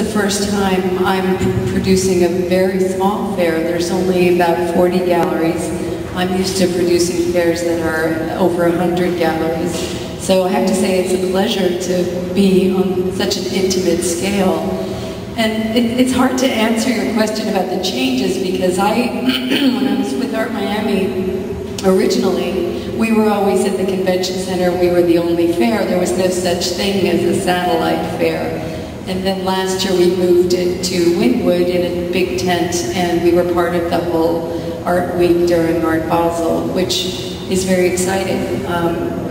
the first time I'm producing a very small fair. There's only about 40 galleries. I'm used to producing fairs that are over 100 galleries. So I have to say it's a pleasure to be on such an intimate scale. And it's hard to answer your question about the changes because when I was with Art Miami originally, we were always at the convention center. We were the only fair. There was no such thing as a satellite fair. And then last year we moved it to Wynwood in a big tent, and we were part of the whole Art Week during Art Basel, which is very exciting.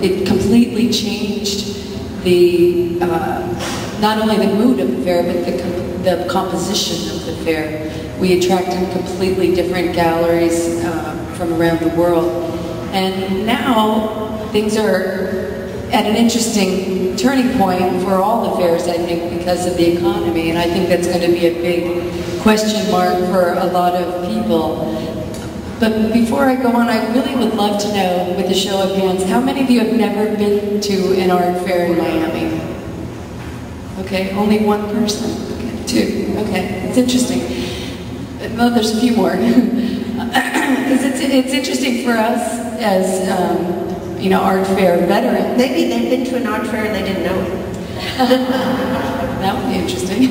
It completely changed the, not only the mood of the fair, but the composition of the fair. We attracted completely different galleries from around the world. And now things are at an interesting turning point for all the fairs, I think, because of the economy. And I think that's going to be a big question mark for a lot of people. But before I go on, I really would love to know, with a show of hands, how many of you have never been to an art fair in Miami? Okay, only one person. Okay, two. Okay, it's interesting. Well, there's a few more. Because it's interesting for us as you know, art fair veterans. Maybe they've been to an art fair and they didn't know it. That would be interesting.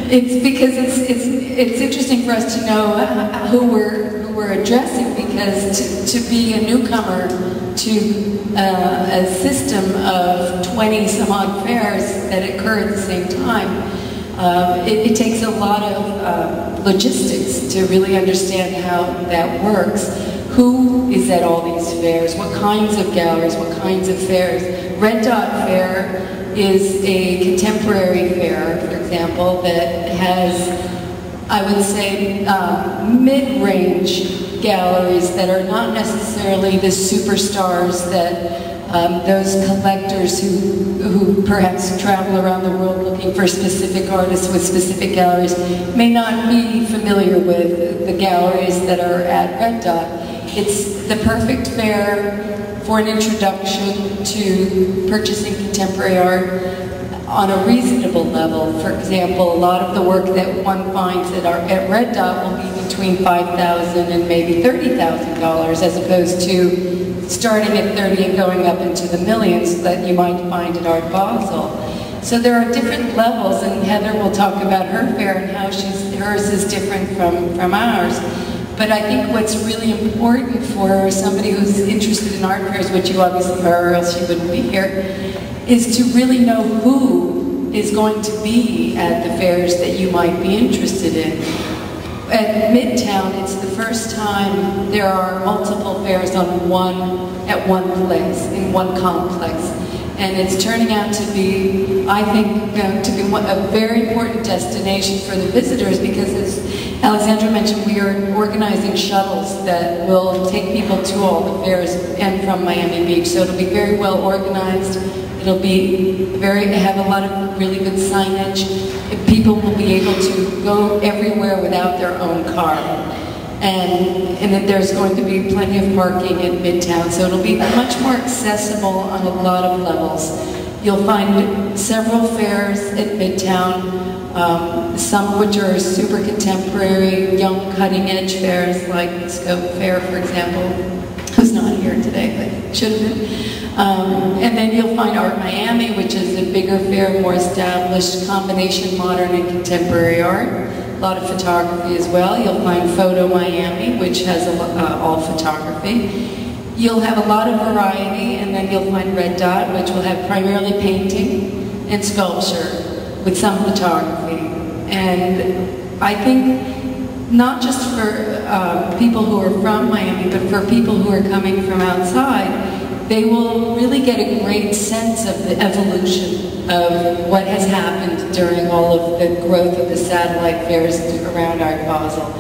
It's because it's interesting for us to know who we're addressing, because to be a newcomer to a system of 20 some odd fairs that occur at the same time, it takes a lot of logistics to really understand how that works. Who is at all these fairs? What kinds of galleries? What kinds of fairs? Red Dot Fair is a contemporary fair, for example, that has, I would say, mid-range galleries that are not necessarily the superstars that those collectors who perhaps travel around the world looking for specific artists with specific galleries may not be familiar with the galleries that are at Red Dot. It's the perfect fair for an introduction to purchasing contemporary art on a reasonable level. For example, a lot of the work that one finds at Red Dot will be between $5,000 and maybe $30,000, as opposed to starting at 30 and going up into the millions that you might find at Art Basel. So there are different levels, and Heather will talk about her fair and how hers is different from ours. But I think what's really important for somebody who's interested in art fairs, which you obviously are, or else you wouldn't be here, is to really know who is going to be at the fairs that you might be interested in. At Midtown, it's the first time there are multiple fairs at one place, in one complex. And it's turning out to be, I think, to be a very important destination for the visitors, because as Alexandra mentioned, we are organizing shuttles that will take people to all the fairs and from Miami Beach. So it'll be very well organized. It'll be have a lot of really good signage. People will be able to go everywhere without their own car. And then there's going to be plenty of parking in Midtown, so it'll be much more accessible on a lot of levels. You'll find several fairs at Midtown, some which are super contemporary, young, cutting-edge fairs, like Scope Fair, for example, who's not here today, but should have been. And then you'll find Art Miami, which is a bigger fair, more established, combination modern and contemporary art. A lot of photography as well. You'll find Photo Miami, which has all photography. You'll have a lot of variety, and then you'll find Red Dot, which will have primarily painting and sculpture with some photography. And I think not just for people who are from Miami, but for people who are coming from outside, they will really get a great sense of the evolution of what has happened during all of the growth of the satellite fairs around Art Basel.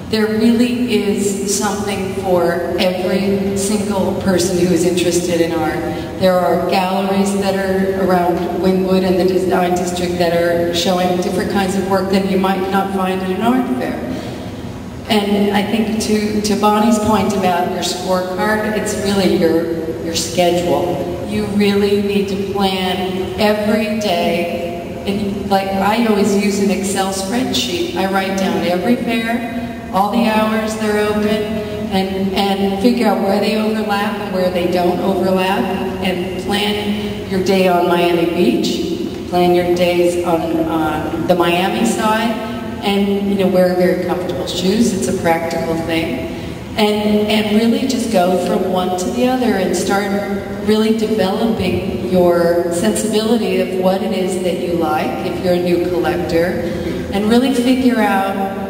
There really is something for every single person who is interested in art. There are galleries that are around Wynwood and the Design District that are showing different kinds of work that you might not find at an art fair. And I think to Bonnie's point about your scorecard, it's really your schedule. You really need to plan every day And like, I always use an Excel spreadsheet. I write down every fair, all the hours they're open, and figure out where they overlap and where they don't overlap, and plan your day on Miami Beach, plan your days on the Miami side, and wear very comfortable shoes. It's a practical thing. And really just go from one to the other and start really developing your sensibility of what it is that you like if you're a new collector, and really figure out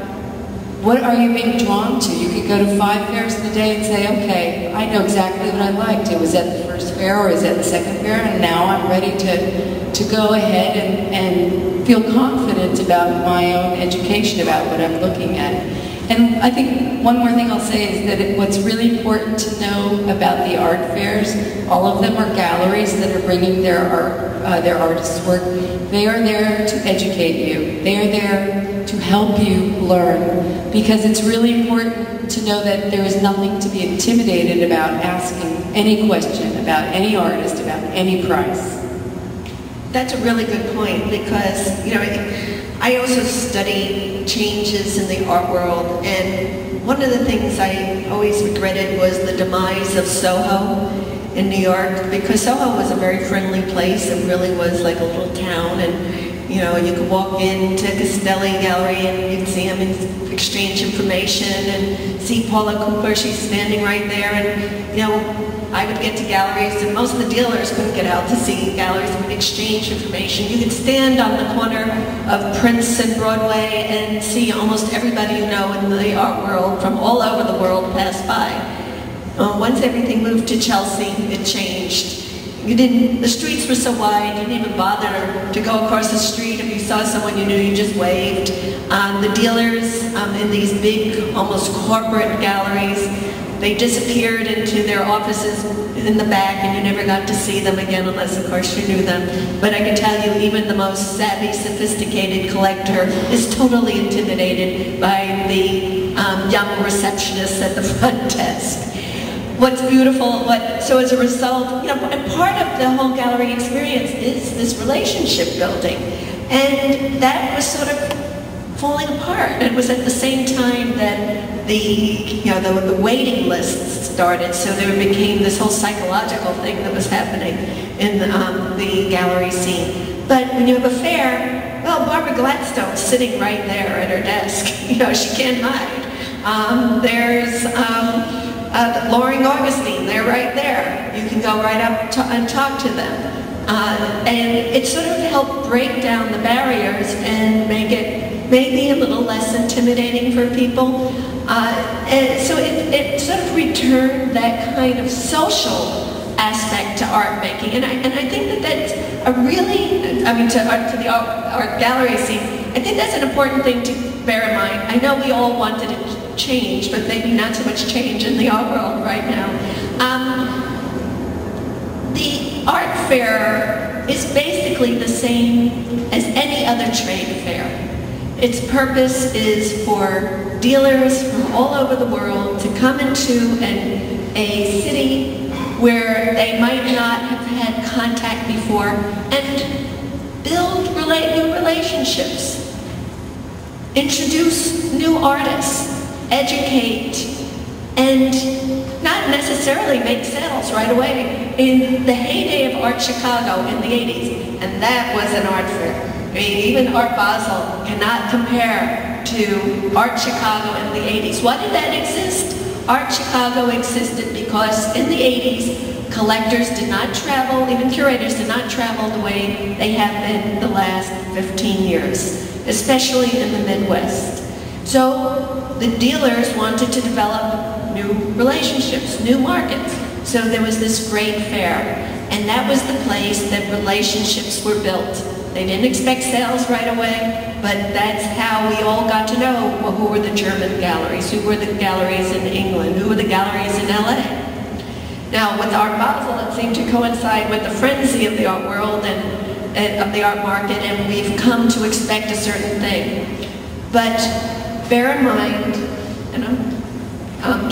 what are you being drawn to. You could go to 5 fairs in a day and say, okay, I know exactly what I liked. It was at the first fair or is at the second fair, and now I'm ready to go ahead and feel confident about my own education about what I'm looking at. And I think one more thing I'll say is that what's really important to know about the art fairs, all of them are galleries that are bringing their artists' work. They are there to educate you. They are there to help you learn, because it's really important to know that there is nothing to be intimidated about asking any question about any artist, about any price. That's a really good point, because I also studied changes in the art world, and one of the things I always regretted was the demise of Soho in New York, because Soho was a very friendly place. It really was like a little town, and you could walk into Castelli Gallery and you'd see them and exchange information, and see Paula Cooper, she's standing right there, and I would get to galleries, and most of the dealers couldn't get out to see galleries and exchange information. You could stand on the corner of Prince and Broadway and see almost everybody you know in the art world from all over the world pass by. Once everything moved to Chelsea, it changed. The streets were so wide, you didn't even bother to go across the street. If you saw someone you knew, you just waved. The dealers in these big, almost corporate galleries, they disappeared into their offices in the back, and you never got to see them again unless, of course, you knew them. But I can tell you, even the most savvy, sophisticated collector is totally intimidated by the young receptionists at the front desk. What's beautiful, so as a result, and part of the whole gallery experience is this relationship building. And that was sort of falling apart. It was at the same time that the waiting lists started, so there became this whole psychological thing that was happening in the gallery scene. But when you have a fair, well, Barbara Gladstone's sitting right there at her desk. She can't hide. There's Loring Augustine, they're right there. You can go right up and talk to them. And it sort of helped break down the barriers and make it maybe a little less intimidating for people. And so it sort of returned that kind of social aspect to art making. And I think that that's a really, to the art gallery scene, I think that's an important thing to bear in mind. I know we all wanted it to change, but maybe not so much change in the art world right now. The art fair is basically the same as any other trade fair. Its purpose is for dealers from all over the world to come into a city where they might not have had contact before and build new relationships, introduce new artists, educate, and not necessarily make sales right away. In the heyday of Art Chicago in the 80s, and that was an art fair. Even Art Basel cannot compare to Art Chicago in the 80s. Why did that exist? Art Chicago existed because in the 80s, collectors did not travel, even curators did not travel the way they have been the last 15 years, especially in the Midwest. So the dealers wanted to develop new relationships, new markets. So there was this great fair, and that was the place that relationships were built. They didn't expect sales right away, but that's how we all got to know who were the German galleries, who were the galleries in England, who were the galleries in LA. Now with Art Basel, it seemed to coincide with the frenzy of the art world and of the art market, and we've come to expect a certain thing. But bear in mind, and I'm